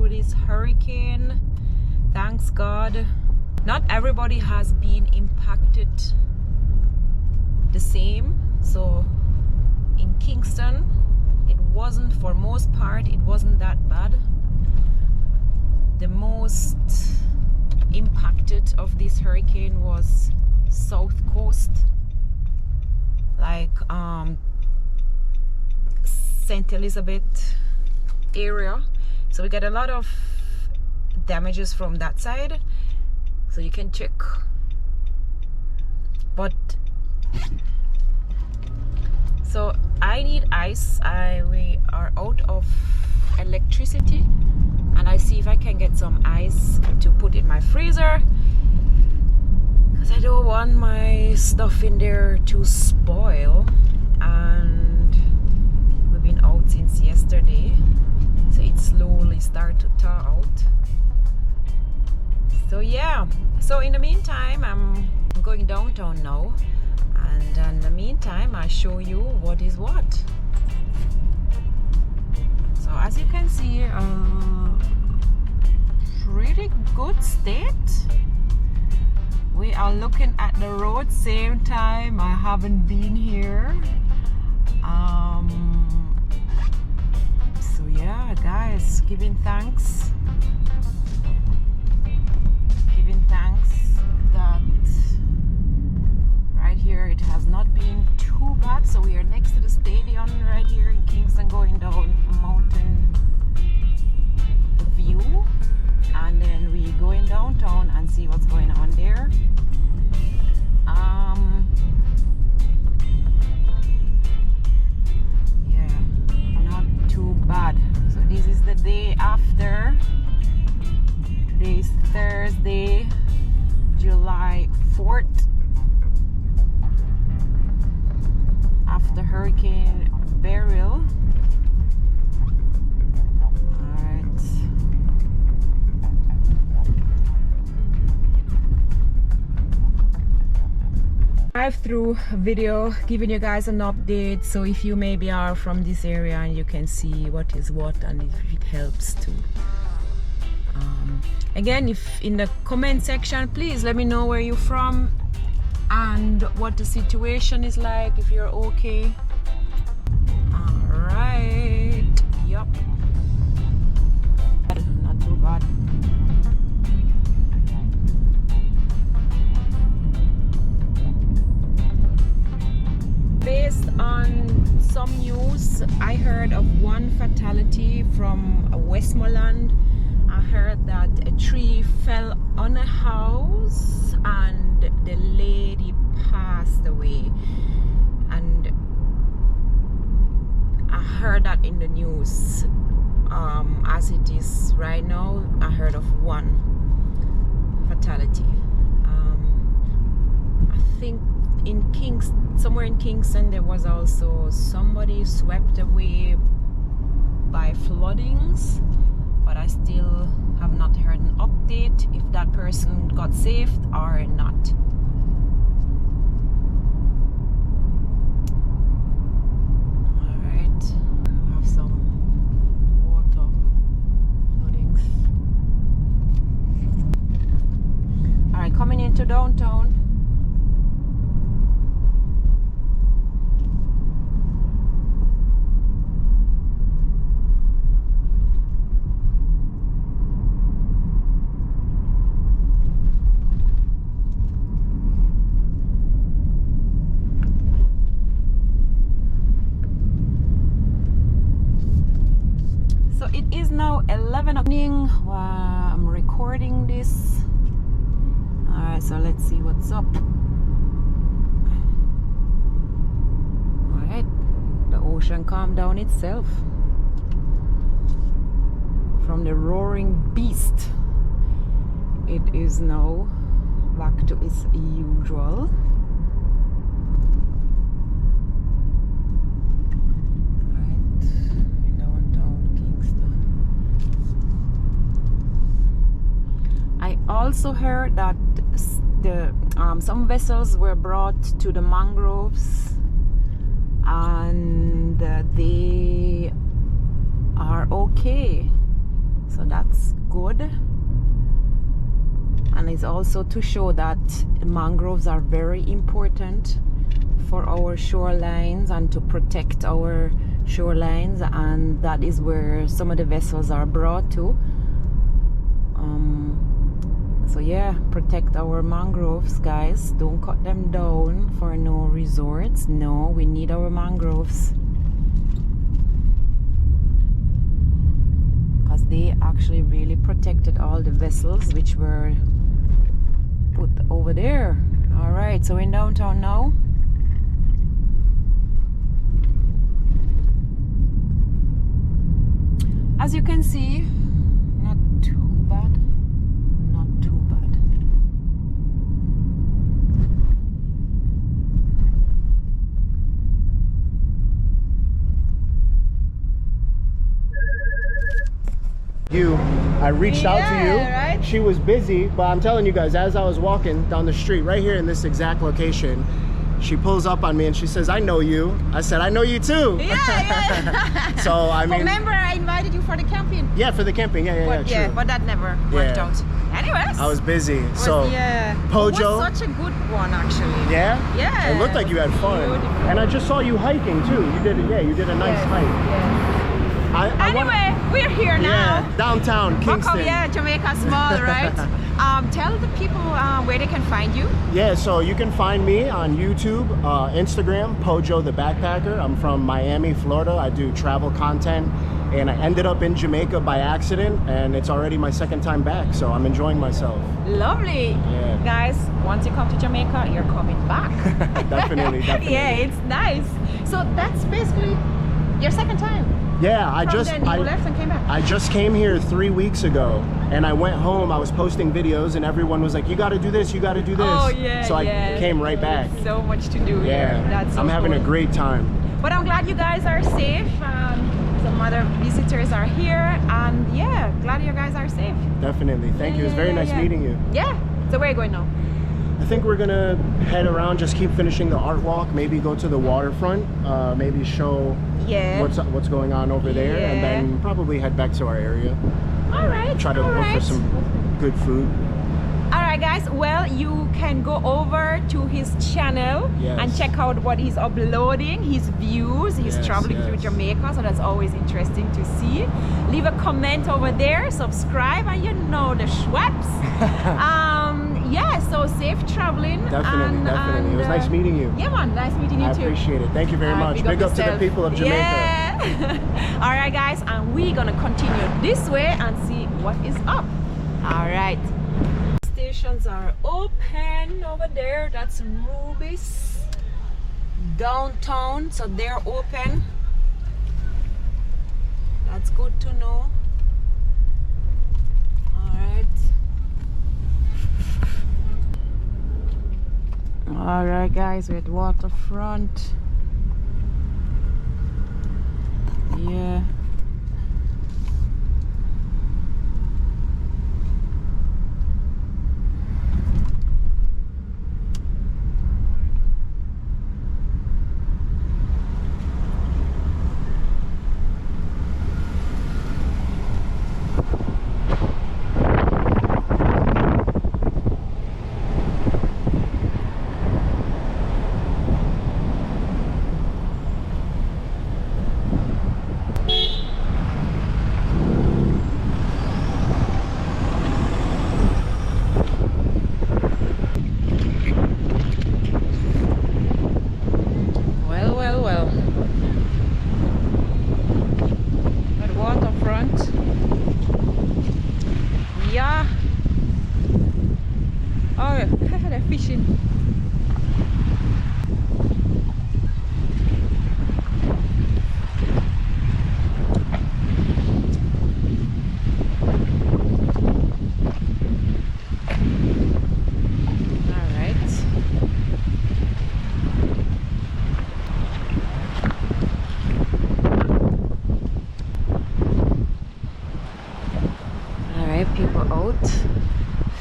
through this hurricane. Thanks God. Not everybody has been impacted the same. So in Kingston, it wasn't, for most part, it wasn't that bad. The most impacted of this hurricane was South Coast, like St. Elizabeth area. So we got a lot of damages from that side, so you can check. But so I need ice. We are out of electricity, and I see if I can get some ice to put in my freezer, because I don't want my stuff in there to spoil. And we've been out since yesterday, so it slowly starts to thaw out. So yeah, so in the meantime, I'm going downtown now, and in the meantime I'll show you what is what. So as you can see, pretty good state. We are looking at the road, same time I haven't been here. So yeah guys, giving thanks that right here it has not been too bad. So we are next to the stadium right here in Kingston, going down Mountain View, and then we going downtown and see what's going on there. Yeah, not too bad. So this is the day after. Today is Thursday, July 4th, after Hurricane Beryl. Alright. Drive-through video giving you guys an update, so if you maybe are from this area and you can see what is what, and if it helps too. Again, if in the comment section, please let me know where you're from and what the situation is like, if you're okay. All right. Yep. Not too bad. Based on some news, I heard of one fatality from Westmoreland. I heard that a tree fell on a house and the lady passed away, and I heard that in the news. As it is right now, I heard of one fatality. I think somewhere in Kingston there was also somebody swept away by floodings, but I still have not heard an update if that person got saved or not. Alright, we have some water floodings. Alright, coming into downtown. It is now 11 o'clock. I'm recording this. Alright, so let's see what's up. Alright, the ocean calmed down itself from the roaring beast. It is now back to its usual. I also heard that some vessels were brought to the mangroves, and they are okay. So so that's good. And it's also to show that mangroves are very important for our shorelines and to protect our shorelines, and that is where some of the vessels are brought to. So yeah, protect our mangroves, guys. Don't cut them down for no resorts. No, we need our mangroves, because they actually really protected all the vessels which were put over there. All right, so we're in downtown now. As you can see, not too bad. Not too bad. I reached out to you. Right? She was busy, but I'm telling you guys, as I was walking down the street right here in this exact location, she pulls up on me and she says, "I know you." I said, "I know you too." Yeah. So I mean, remember I invited you for the camping. yeah, for the camping. But True. but that never worked out. Anyways, I was busy. So Pojo, it was such a good one actually. Yeah. Yeah. It looked like you had fun. Beautiful. And I just saw you hiking too. You did it. Yeah, you did a nice hike. Yeah. Anyway, we're here now. Yeah, downtown Kingston. Yeah, Jamaica small, right? Tell the people where they can find you. Yeah, so you can find me on YouTube, Instagram, Pojo the Backpacker. I'm from Miami, Florida. I do travel content, and I ended up in Jamaica by accident, and it's already my second time back, so I'm enjoying myself. Lovely. Yeah. Guys, once you come to Jamaica, you're coming back. Definitely. Yeah, it's nice. So that's basically your second time. Yeah, I left and came back. I just came here 3 weeks ago, and I went home. I was posting videos, and everyone was like, "You got to do this. You got to do this." Oh yeah. So I came right back. So much to do Yeah, here. That's so I'm having cool. a great time. But I'm glad you guys are safe. Some other visitors are here, and yeah, glad you guys are safe. Definitely. Thank you. It was very nice meeting you. Yeah. So where are you going now? I think we're gonna head around, just keep finishing the art walk, maybe go to the waterfront, maybe show what's going on over there, and then probably head back to our area. All right. Try to look for some good food. All right, guys. Well, you can go over to his channel and check out what he's uploading, his views. He's traveling through Jamaica, so that's always interesting to see. Leave a comment over there, subscribe, and you know the schweppes. Yeah, so safe traveling. Definitely. It was nice meeting you. Yeah, man. Nice meeting you too. I appreciate it. Thank you very much. Big up to the people of Jamaica. Yeah. All right, guys, and we're gonna continue this way and see what is up. All right. Stations are open over there. That's Ruby's downtown, so they're open. That's good to know. All right, guys, we're at waterfront. Yeah.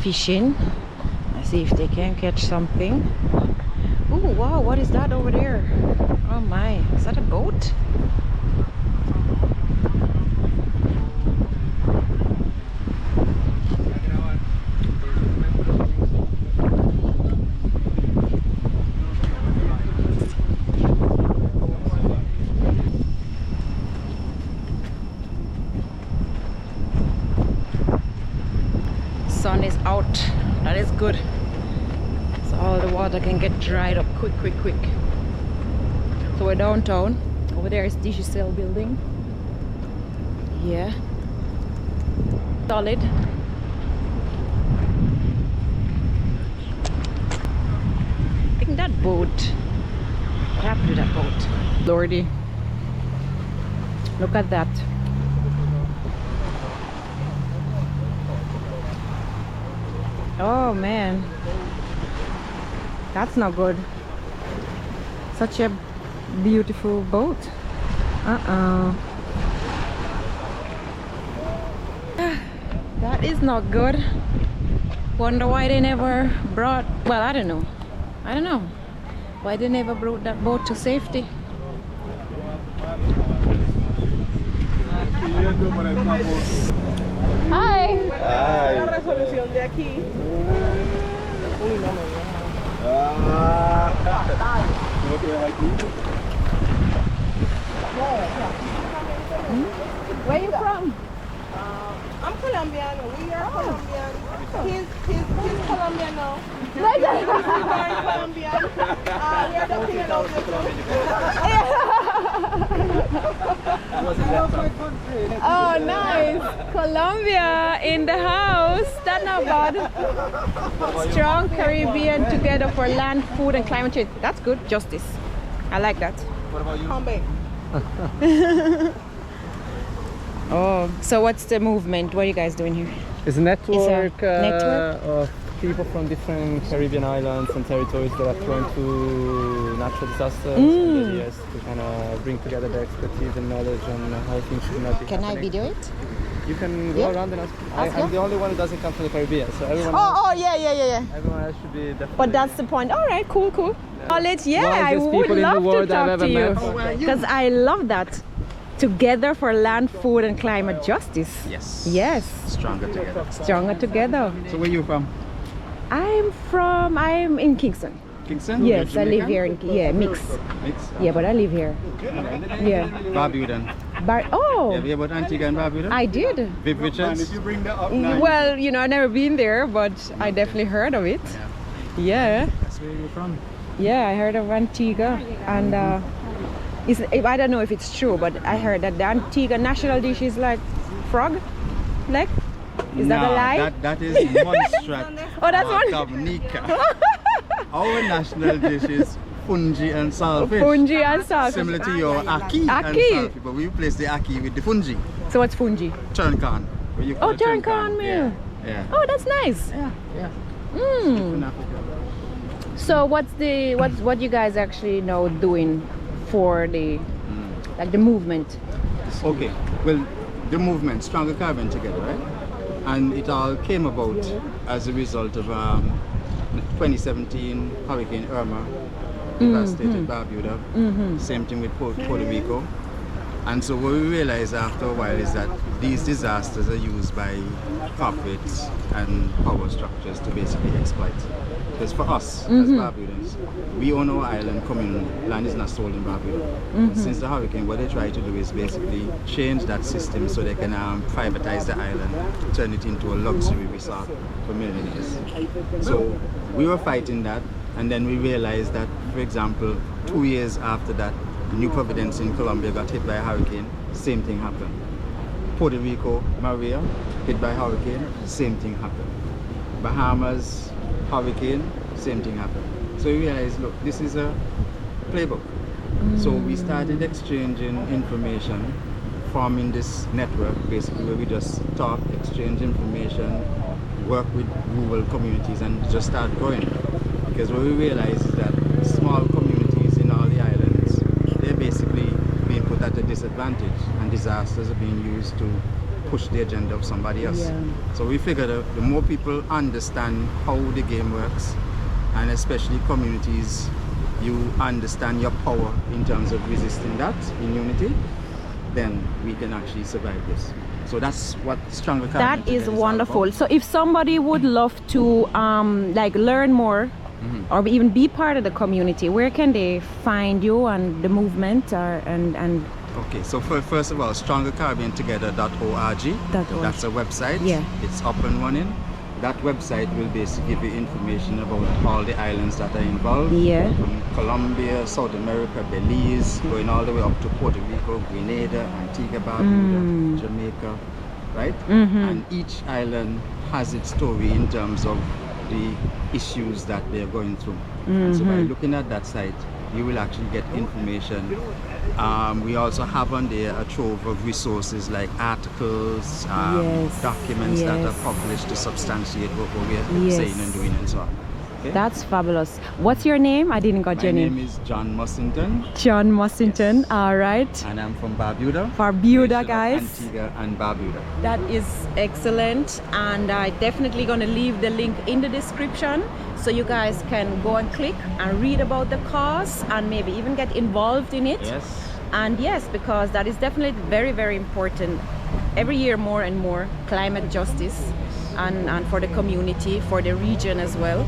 Fishing. Let's see if they can catch something. Oh wow, what is that over there? Oh my, is that a boat? is good. So all the water can get dried up quick. So we're downtown. Over there is DGCL building. Yeah. Solid. I think that boat. What happened to that boat? Lordy. Look at that. Oh man. That's not good. Such a beautiful boat. That is not good. Wonder why they never brought, well, I don't know why they never brought that boat to safety. Hi. Where are you from? I'm Colombian. We are Colombian. He's Colombian now. We are Colombian. We are the king of Oh, nice. Colombia in the house. That's not bad. Strong Caribbean together for land, food, and climate change. That's good. Justice. I like that. What about you? Oh, so what's the movement? What are you guys doing here? It's a network, network? Of people from different Caribbean islands and territories that are prone to natural disasters. And the idea is to kind of bring together the expertise and knowledge on how things should not be Can I happening. video it? You can go around and ask. I'm the only one who doesn't come from the Caribbean, so everyone else, Yeah. everyone else should be definitely. But that's the point. All right, cool. Knowledge, I Wisest would people in the love to world I've talk ever to you. met. Because I love that. Together for land, food, and climate justice. Yes. Stronger together. Stronger together. So where you from? I'm in Kingston. Kingston? Yes, You're I live Jamaican? here in Mix. Yeah, but I live here. Yeah. Barbudan. Oh, Have you about Antigua and Barbuda? I did. Viv Richards? If you bring that up Well, I've never been there, but I definitely heard of it. Yeah. That's where you're from. Yeah, I heard of Antigua, and I don't know if it's true, but I heard that the Antigua national dish is like frog leg. Is that a lie? That is Montserrat. Oh, that's one. Dominica. Our national dish is fungi and saltfish. Fungi and saltfish. Similar to your ackee and Ackee. saltfish, but we replace the ackee with the fungi. So what's fungi? Turncan. Oh, turncan meal. Yeah. Oh, that's nice. Yeah. Mm. So what you guys actually doing for the the movement? Okay, well, the movement, Stronger Caribbean Together, right? And it all came about as a result of 2017 Hurricane Irma devastated Barbuda. Same thing with Puerto Rico. And so what we realized after a while is that these disasters are used by corporates and power structures to basically exploit. Because for us, as Barbudans, we own our island communally. Land is not sold in Barbuda. Since the hurricane, what they try to do is basically change that system so they can privatize the island, turn it into a luxury resort for millionaires. So we were fighting that, and then we realized that, for example, 2 years after that, New Providence in Colombia got hit by a hurricane, same thing happened. Puerto Rico, Maria, hit by a hurricane, same thing happened. Bahamas, hurricane, same thing happened. So we realized, look, this is a playbook. So we started exchanging information, forming this network basically where we just talk, exchange information, work with rural communities and just start growing. Because what we realized is that small communities in all the islands, they're basically being put at a disadvantage and disasters are being used to push the agenda of somebody else. Yeah. So we figured the more people understand how the game works, and especially communities, you understand your power in terms of resisting that in unity, then we can actually survive this. So that's what Stronger Caribbean That is Together all wonderful. about. So if somebody would love to learn more or even be part of the community, where can they find you and the movement and Okay, so first of all, StrongerCaribbeanTogether.org. That's a website. Yeah. It's up and running. that website will basically give you information about all the islands that are involved. Yeah. From Colombia, South America, Belize, going all the way up to Puerto Rico, Grenada, Antigua, Barbuda, Jamaica, right? And each island has its story in terms of the issues that they're going through. And so by looking at that site, you will actually get information. We also have on there a trove of resources like articles, documents that are published to substantiate what we're saying and doing and so on. Okay? That's fabulous. What's your name? I didn't got your name. My name is John Mussington. John Mussington. All right. And I'm from Barbuda. Barbuda, guys. Antigua and Barbuda. That is excellent, and I definitely gonna leave the link in the description so you guys can go and click and read about the cause and maybe even get involved in it. Yes. And yes, because that is definitely very, very important. Every year more and more climate justice and for the community, for the region as well.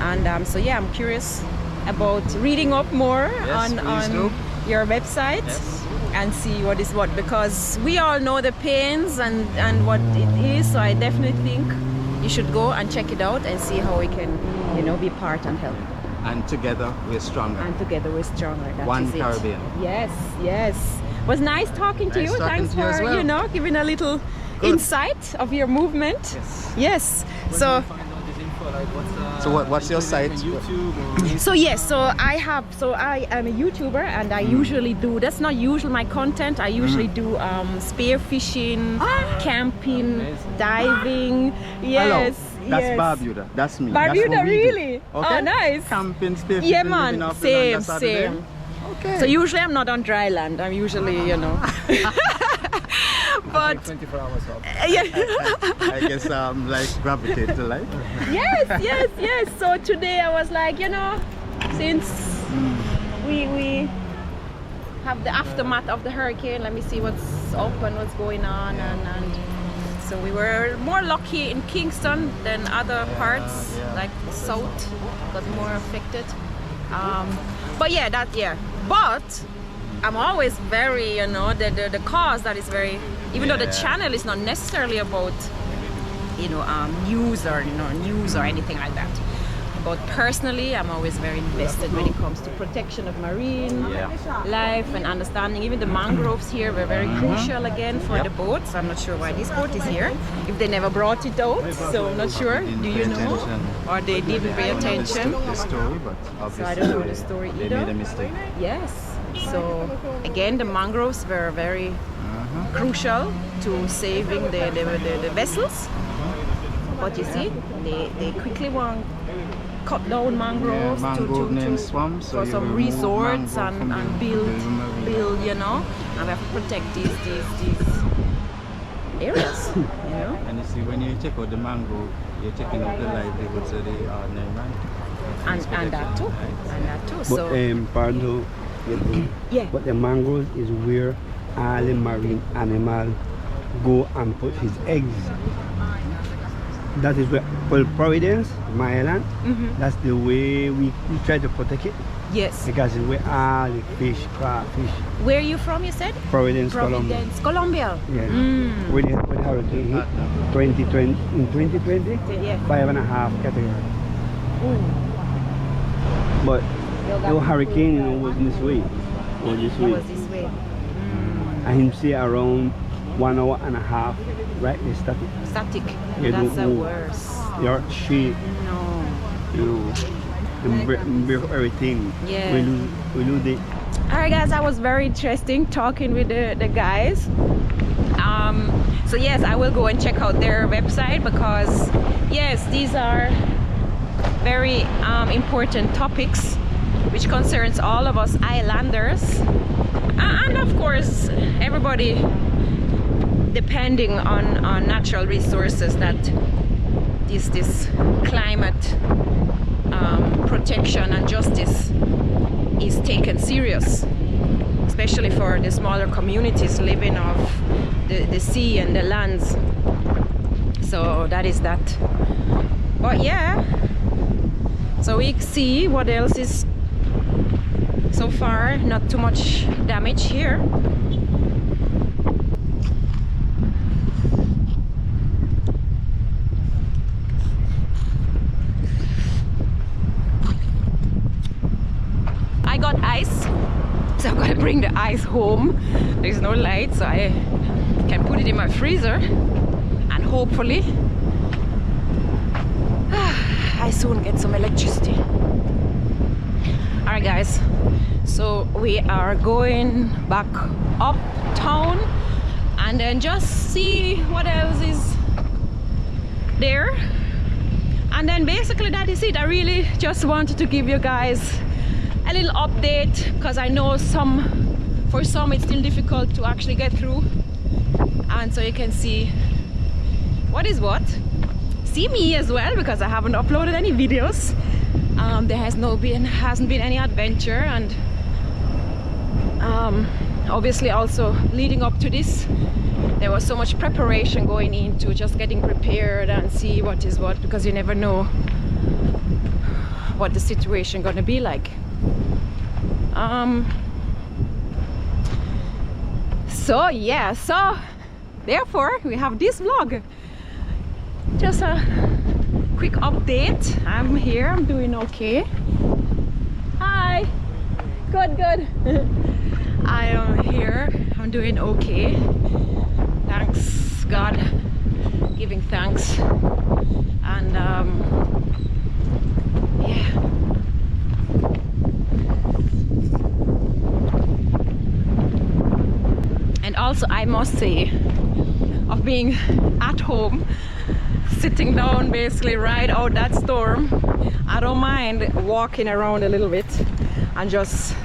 And so yeah, I'm curious about reading up more on your website and see what is what, because we all know the pains and what it is. So I definitely think you should go and check it out and see how we can, you know, be part and help. And together we're stronger. And together we're stronger. That One is it. Caribbean. Yes, yes. Was nice talking to you. Thanks for, as well. you know, giving a little insight of your movement. Yes. So what's your site? YouTube. So yes, so I am a YouTuber, and I usually do, that's not usually my content, I usually do spear fishing, camping, diving. Yes. That's yes. Barbuda. That's me. Barbuda, That's really? do. Okay? Oh, nice. Camping, spear fishing, Yeah, living man. off the land, that's Same. Okay. So usually I'm not on dry land. I'm usually, you know. But 24 hours off. yeah. I guess like gravitate to life. Yes. So today I was like, you know, since we have the aftermath of the hurricane, let me see what's up and what's going on, and so we were more lucky in Kingston than other parts, like the south got more affected. But yeah, but I'm always very, you know, the cause that is very, even though the channel is not necessarily about, you know, news or anything like that. But personally, I'm always very invested when it comes to protection of marine life and understanding. Even the mangroves here were very crucial again for the boats. I'm not sure why this boat is here, if they never brought it out, so I'm not sure. Do you know? Or they didn't pay attention? The story, but obviously So I don't know the story they either. made a mistake. Yes. So again, the mangroves were very crucial to saving the vessels. But you see, they quickly want cut down mangroves mangrove swamps, for some resorts and build, you know, and we have to protect these areas, you know. And you see, when you take out the mangrove, you're taking out the livelihoods of the ordinary man. And that too, But So pardon, but the mangroves is where all the marine animals go and put his eggs. That is where, well, Providence, my island, that's the way we try to protect it. yes. Because it's where all the fish, crayfish, Where are you from? You said Providence, Colombia. Providence, Colombia. Yeah. When the hurricane hit 2020, in 2020, Yeah. 5.5 category. But the hurricane, you know, was this way. Was this It way. was this way. And him say around 1.5 hours, right? The static. Static. Yeah, That's don't the move. worst. Your shake, No. you know, everything. Yeah. We lose it. Alright guys, that was very interesting talking with the guys. So yes, I will go and check out their website, because yes, these are very important topics which concerns all of us islanders, and of course everybody depending on natural resources, that this climate protection and justice is taken serious, especially for the smaller communities living off the sea and the lands. So that is that. But yeah, so we see what else is so far. Not too much damage here. the ice home. There's no light, so I can put it in my freezer, and hopefully I soon get some electricity. Alright guys, so we are going back uptown and then just see what else is there, and then basically that is it. I really just wanted to give you guys a little update, because I know for some it's still difficult to actually get through, and so you can see what is what. See me as well, because I haven't uploaded any videos. There hasn't been any adventure, and obviously also leading up to this there was so much preparation going into just getting prepared and see what is what, because you never know what the situation gonna be like. So yeah, so therefore we have this vlog, just a quick update. I'm here, I'm doing okay. Hi, good. I am here, I'm doing okay. Thanks God, giving thanks, and yeah. And also I must say, of being at home, sitting down, basically ride out that storm, I don't mind walking around a little bit and just,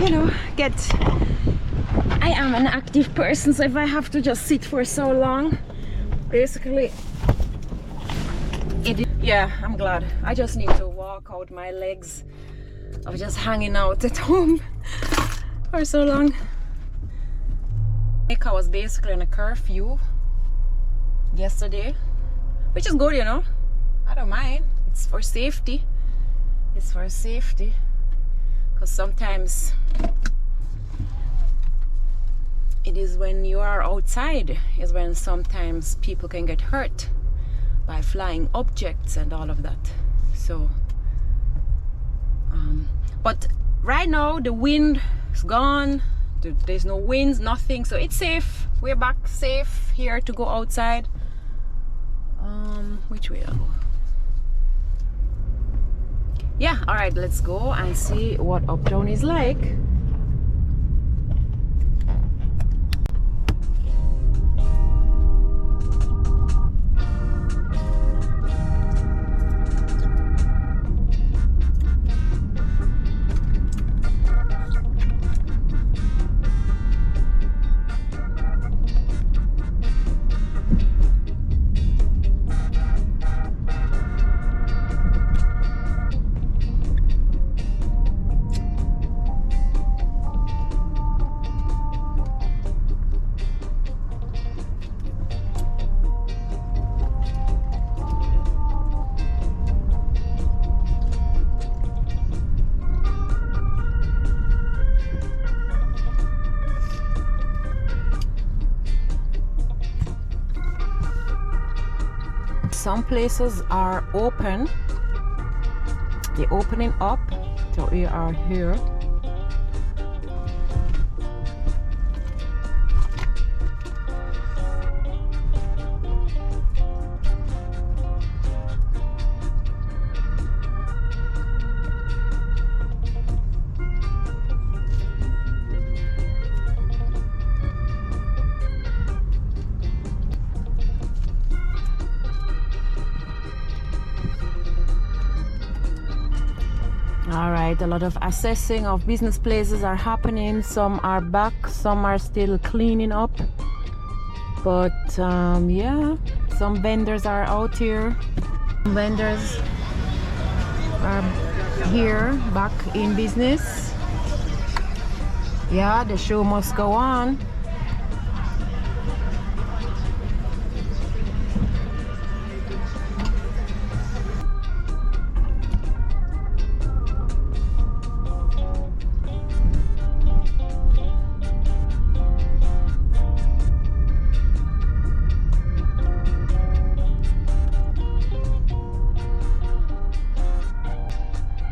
you know, I am an active person, so if I have to just sit for so long, basically yeah, I'm glad. I just need to walk out my legs of just hanging out at home for so long. I was basically on a curfew yesterday, which is good, you know. I don't mind. It's for safety. It's for safety, because sometimes it is when you are outside is when sometimes people can get hurt by flying objects and all of that. So but right now the wind is gone. There's no winds, nothing, so it's safe. We're back safe here to go outside. Which way I go? Yeah, all right, let's go and see what uptown is like. Some places are open, they're opening up, so we are here. All right, a lot of assessing of business places are happening. Some are back, some are still cleaning up, but yeah, some vendors are out here. Vendors are here back in business. Yeah, the show must go on.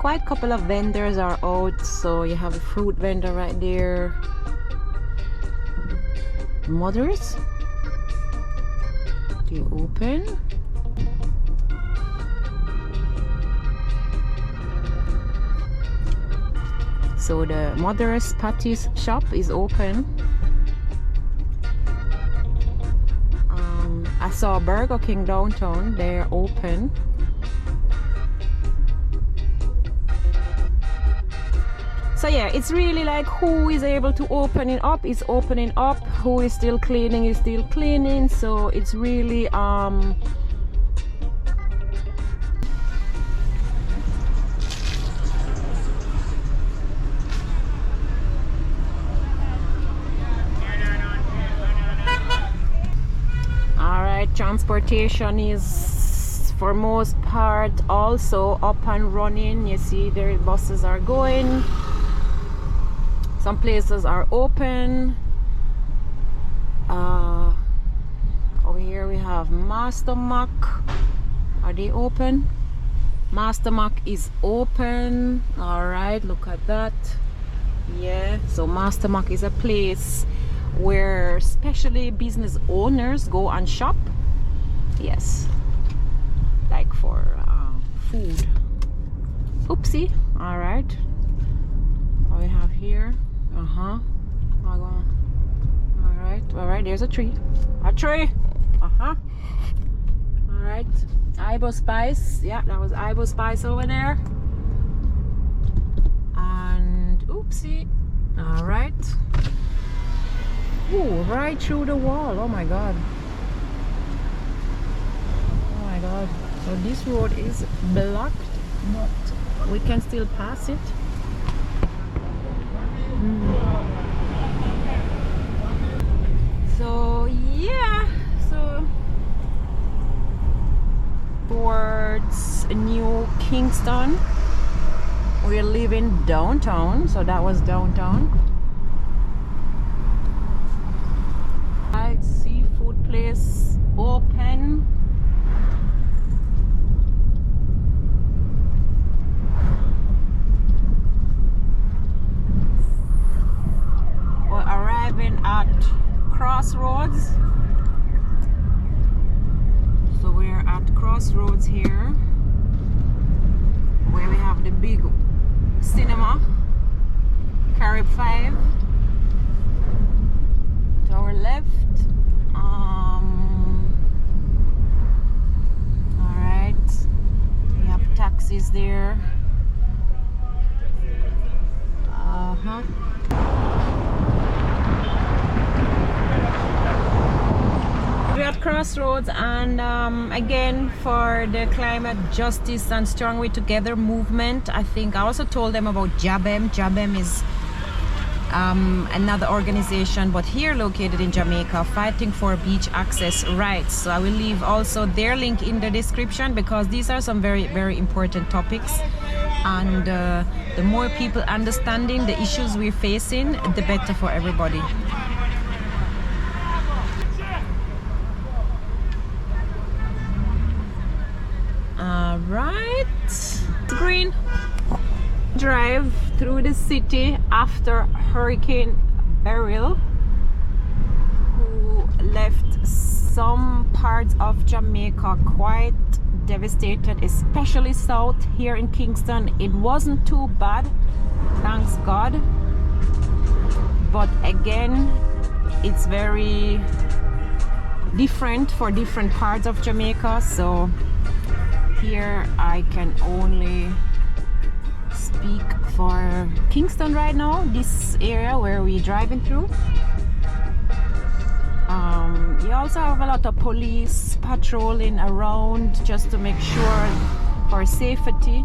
quite a couple of vendors are out. So you have a fruit vendor right there. Mothers, they open. So the Mother's Patties shop is open. I saw Burger King downtown, they're open. So yeah, it's really like who is able to open it up is opening up, who is still cleaning is still cleaning. So it's really transportation is for most part also up and running. You see their buses are going, some places are open. Over here we have Master Mac. Are they open? Master Mac is open. All right, look at that. Yeah, so Master Mac is a place where especially business owners go and shop. Yes, like for food. Oopsie. All right, what we have here. All right, there's a tree. All right, Ibo Spice. Yeah, that was Ibo Spice over there. And oopsie. All right. Ooh, right through the wall. Oh my god. Oh my god. So this road is blocked, but we can still pass it. So yeah, so towards New Kingston, we're leaving downtown. So that was downtown. Right, seafood place open. We're arriving at Crossroads. So we're at Crossroads here, where we have the big cinema, Carib 5. To our left. Alright, we have taxis there. We're at Crossroads, and again, for the climate justice and Strong Way Together movement, I think I also told them about JABBEM. JABBEM is another organization, but here located in Jamaica, fighting for beach access rights. So I will leave also their link in the description, because these are some very, very important topics, and the more people understanding the issues we're facing, the better for everybody. All right, green. Drive through the city after Hurricane Beryl, who left some parts of Jamaica quite devastated, especially south here in Kingston. It wasn't too bad, thanks God, but again, it's very different for different parts of Jamaica. So here I can only speak for Kingston right now, this area where we're driving through. You also have a lot of police patrolling around just to make sure for safety.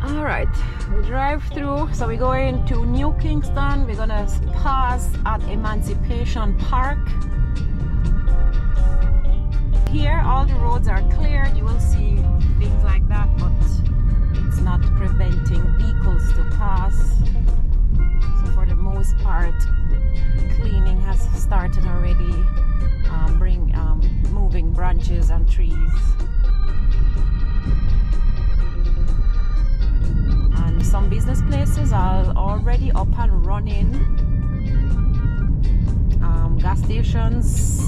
All right, we drive through. So we're going to New Kingston. We're gonna pause at Emancipation Park. Here, all the roads are cleared. You will see things like that, but it's not preventing vehicles to pass. So for the most part, cleaning has started already. Moving branches and trees. And some business places are already up and running. Gas stations,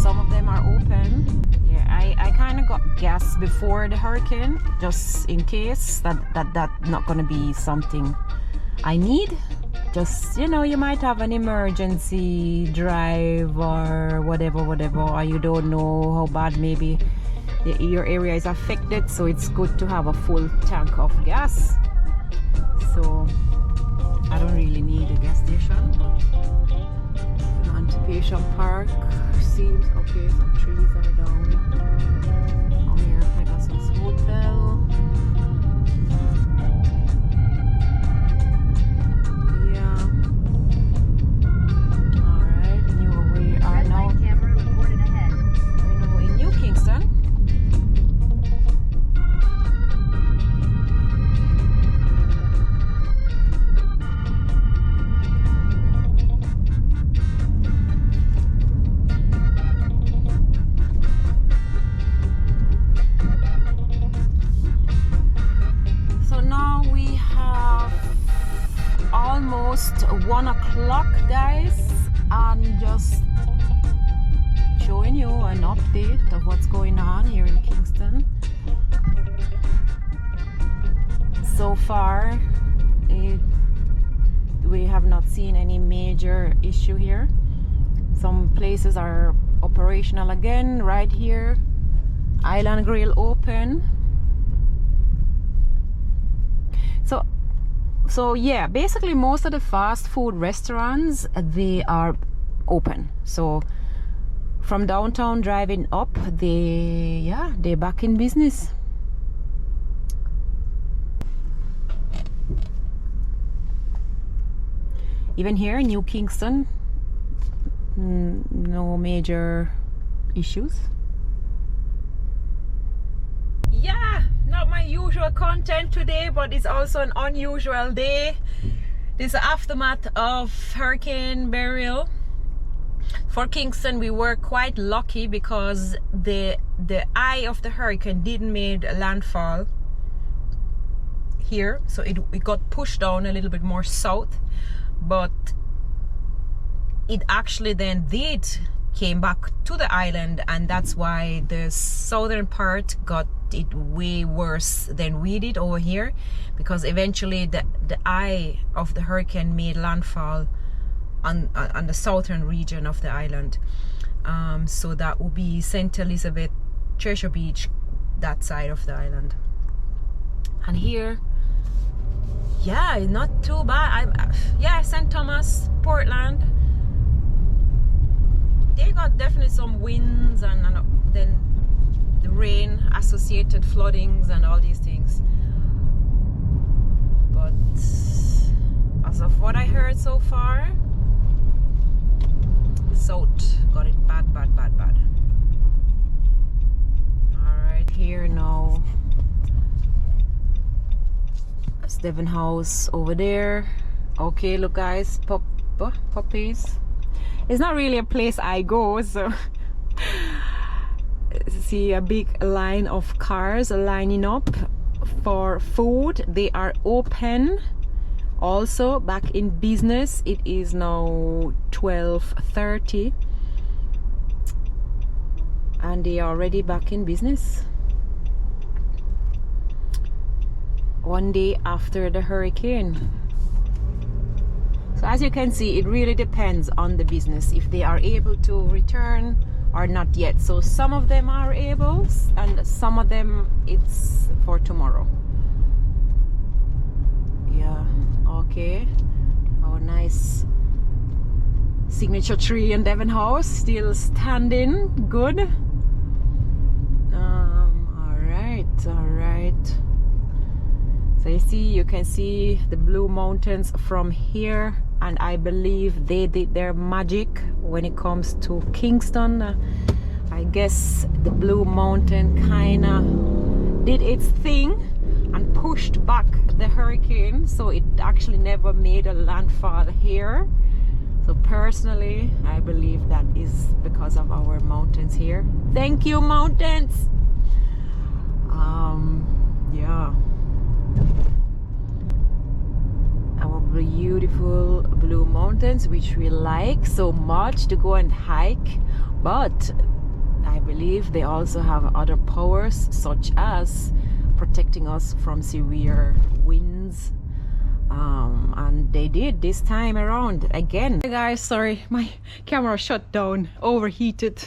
some of them are open. Yeah, I kind of got gas before the hurricane, just in case that's not gonna be something I need. Just, you know, you might have an emergency drive or whatever, or you don't know how bad maybe your area is affected, so it's good to have a full tank of gas. So I don't really need a gas station, but Emancipation Park seems okay. Some trees are down. Oh, here, Pegasus Hotel. Almost 1 o'clock, guys, and just showing you an update of what's going on here in Kingston. So far, we have not seen any major issue here. Some places are operational again. Right here, Island Grill open. So yeah, basically most of the fast food restaurants, they are open. So from downtown driving up, they're back in business. Even here in New Kingston, no major issues. Yeah, not my usual content today, but it's also an unusual day. This is the aftermath of Hurricane Beryl. For Kingston, we were quite lucky because the eye of the hurricane didn't make landfall here, so it got pushed down a little bit more south, but it actually then came back to the island, and that's why the southern part got it way worse than we did over here, because eventually the eye of the hurricane made landfall on the southern region of the island. So that would be St. Elizabeth, Treasure Beach, that side of the island. And here, yeah, not too bad. St. Thomas, Portland, they got definitely some winds and then the rain, associated floodings and all these things. But as of what I heard so far, South got it bad. Alright, here now, that's Devon House over there. Okay, look guys, puppies. It's not really a place I go, so see a big line of cars lining up for food. They are open, also back in business. It is now 12:30 and they are already back in business, one day after the hurricane. So as you can see, it really depends on the business if they are able to return or not yet. So some of them are able and some of them it's for tomorrow. Yeah, okay. Our nice signature tree in Devon House still standing good. All right. So you see, you can see the Blue Mountains from here, and I believe they did their magic when it comes to Kingston. I guess the Blue Mountain kind of did its thing and pushed back the hurricane, so it actually never made a landfall here. So personally, I believe that is because of our mountains here. Thank you, mountains. Yeah, our beautiful Blue Mountains, which we like so much to go and hike, but I believe they also have other powers, such as protecting us from severe winds, and they did this time around again. Hey guys, sorry, my camera shut down, overheated.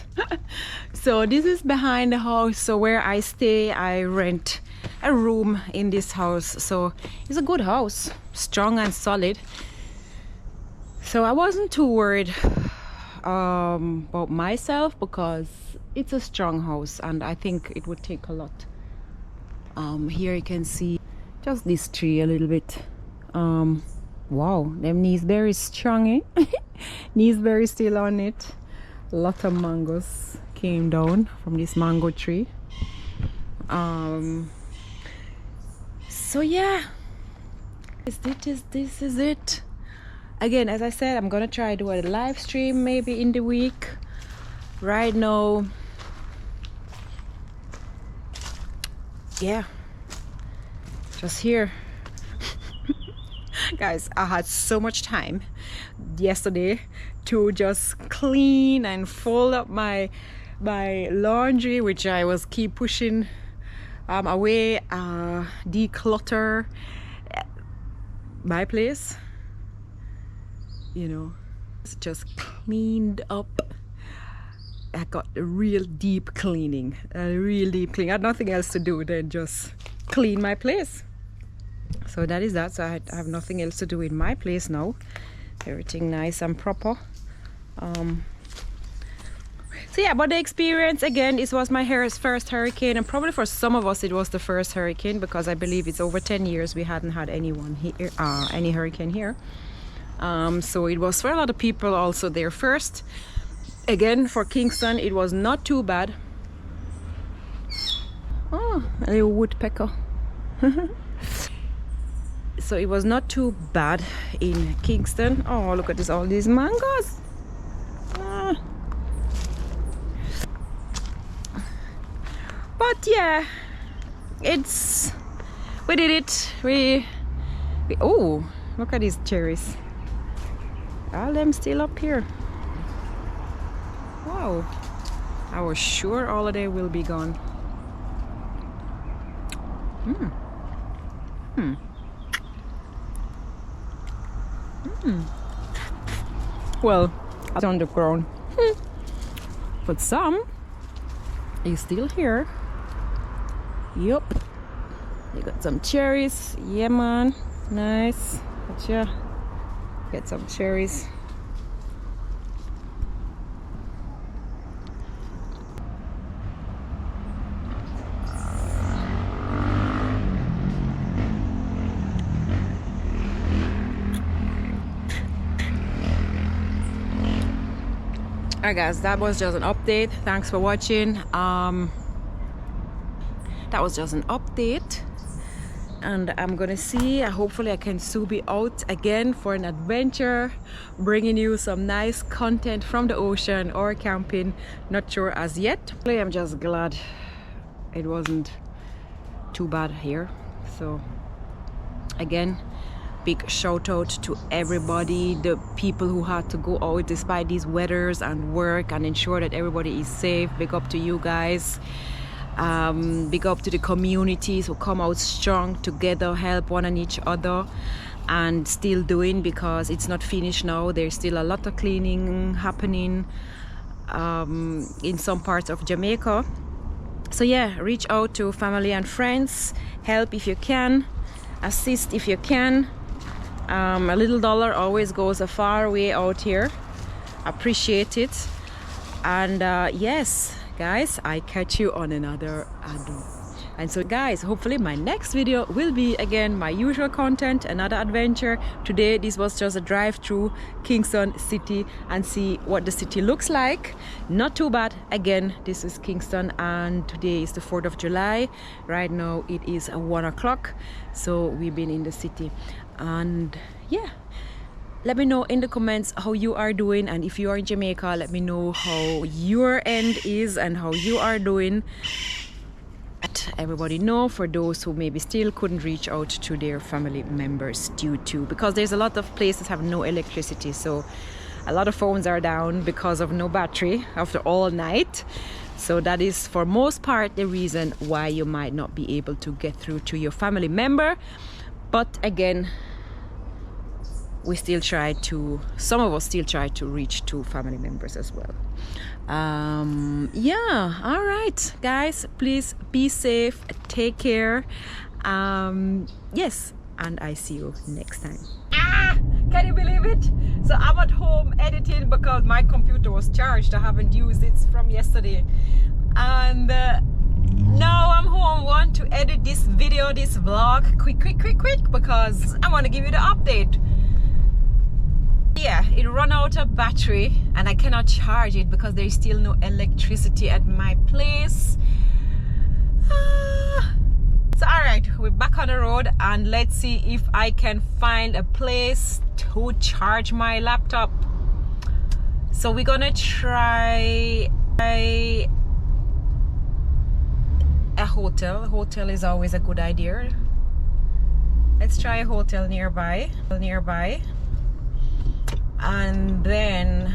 So this is behind the house, so where I stay, I rent a room in this house. So it's a good house, strong and solid, so I wasn't too worried about myself, because it's a strong house and I think it would take a lot. Here you can see just this tree a little bit. Wow, them knees very strong, eh? Knees very still on it. A lot of mangoes came down from this mango tree. So yeah, this is it. Again, as I said, I'm gonna try to do a live stream maybe in the week. Right now, yeah, just here. Guys, I had so much time yesterday to just clean and fold up my laundry, which I was keep pushing away, declutter my place, you know. It's just cleaned up. I got a real deep cleaning, I had nothing else to do than just clean my place. So that is that. So I have nothing else to do in my place now. Everything nice and proper. So yeah, but the experience, again, this was my first hurricane, and probably for some of us it was the first hurricane, because I believe it's over 10 years we hadn't had anyone here, any hurricane here. So it was for a lot of people also their first. Again, for Kingston, it was not too bad. Oh, a little woodpecker. So it was not too bad in Kingston. Oh, look at this, all these mangoes. But yeah, we did it. We oh, look at these cherries. All them still up here. Wow, I was sure all of them will be gone. Well, it's on the ground, but some is still here. Yup, you got some cherries. Yeah, man, nice. Gotcha. Get some cherries. Alright guys, that was just an update. Thanks for watching. That was just an update, and I'm gonna see, hopefully I can soon be out again for an adventure, bringing you some nice content from the ocean or camping. Not sure as yet. I'm just glad it wasn't too bad here. So again, big shout out to everybody, the people who had to go out despite these weathers and work and ensure that everybody is safe. Big up to you guys. Big up to the communities who come out strong together, help one and each other, and still doing, because it's not finished now. There's still a lot of cleaning happening in some parts of Jamaica. So yeah, reach out to family and friends, help if you can, assist if you can. A little dollar always goes a far way out here. Appreciate it. And yes guys, I catch you on another And so guys, hopefully my next video will be again my usual content, another adventure. Today this was just a drive through Kingston city and see what the city looks like. Not too bad. Again, this is Kingston and today is the 4th of July. Right now it is 1 o'clock, so we've been in the city. And yeah, let me know in the comments how you are doing, and if you are in Jamaica, let me know how your end is and how you are doing. Let everybody know, for those who maybe still couldn't reach out to their family members due to, because there's a lot of places have no electricity, so a lot of phones are down because of no battery after all night. So that is for most part the reason why you might not be able to get through to your family member. But again, we still try to, some of us still try to reach to family members as well. Yeah, all right guys, please be safe, take care. Yes, and I see you next time. Can you believe it? So I'm at home editing because my computer was charged. I haven't used it from yesterday, and now I'm home. Want to edit this video, this vlog quick because I want to give you the update. Yeah, it ran out of battery and I cannot charge it because there is still no electricity at my place. So alright, we're back on the road and let's see if I can find a place to charge my laptop. So we're gonna try a hotel. A hotel is always a good idea. Let's try a hotel nearby. And then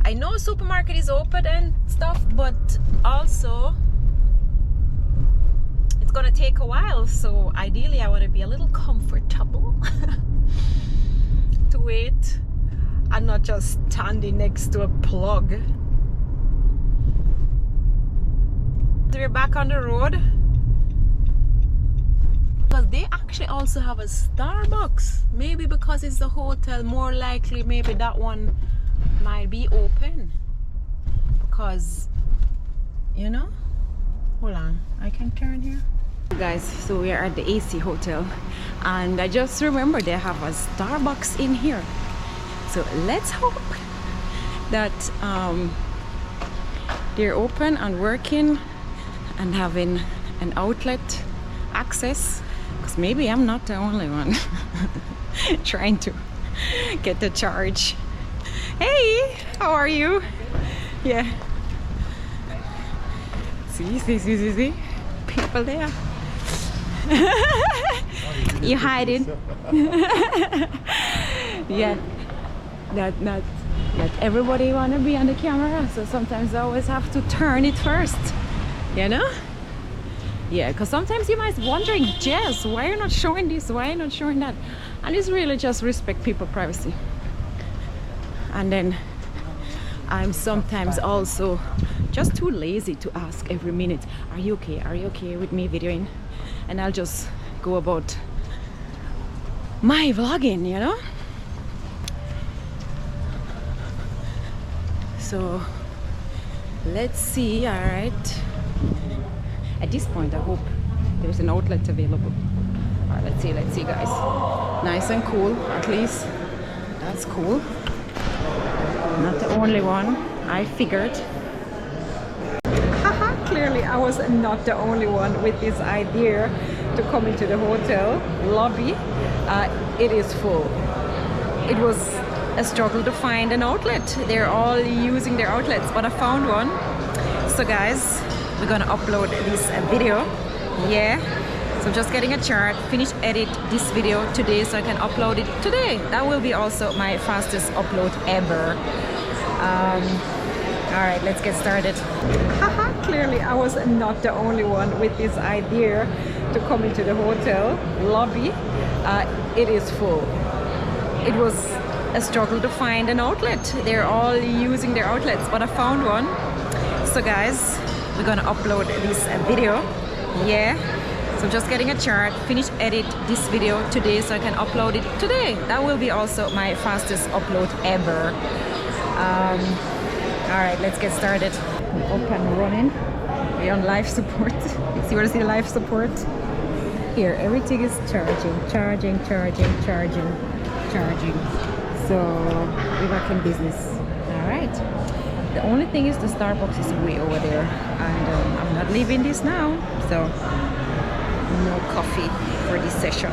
I know supermarket is open and stuff, but also it's gonna take a while, so ideally I want to be a little comfortable to wait and not just standing next to a plug. We're back on the road because they actually also have a Starbucks. Maybe because it's a hotel, more likely maybe that one might be open, because you know, hold on, I can turn here guys. So we are at the AC hotel and I just remember they have a Starbucks in here, so let's hope that they're open and working and having an outlet access, because maybe I'm not the only one trying to get the charge. Hey, how are you? Yeah, see people there. You hiding? Yeah, not everybody wanna be on the camera, so sometimes I always have to turn it first, you know? Yeah, because sometimes you might be wondering, Jess, why are you not showing this, why are you not showing that? And it's really just respect people's privacy. And then I'm sometimes also just too lazy to ask every minute, are you okay with me videoing? And I'll just go about my vlogging, you know? So let's see. All right, at this point I hope there's an outlet available. All right, let's see guys. Nice and cool, at least that's cool. Not the only one, I figured. Haha, clearly I was not the only one with this idea to come into the hotel lobby. It is full. It was a struggle to find an outlet. They're all using their outlets, but I found one. So guys, we're gonna upload this video. Yeah, so just getting a chart, finish edit this video today so I can upload it today. That will be also my fastest upload ever. All right, let's get started. Haha, clearly I was not the only one with this idea to come into the hotel lobby. It is full. It was a struggle to find an outlet. They're all using their outlets, but I found one. So guys, we're gonna upload this video. Yeah, so just getting a chart, finish edit this video today so I can upload it today. That will be also my fastest upload ever. All right, let's get started. Up and running. We're on life support. You want to see life support? Here, everything is charging. So we're back in business. All right. The only thing is the Starbucks is way over there, and I'm not leaving this now. So no coffee for this session.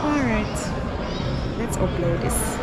All right. Let's upload this.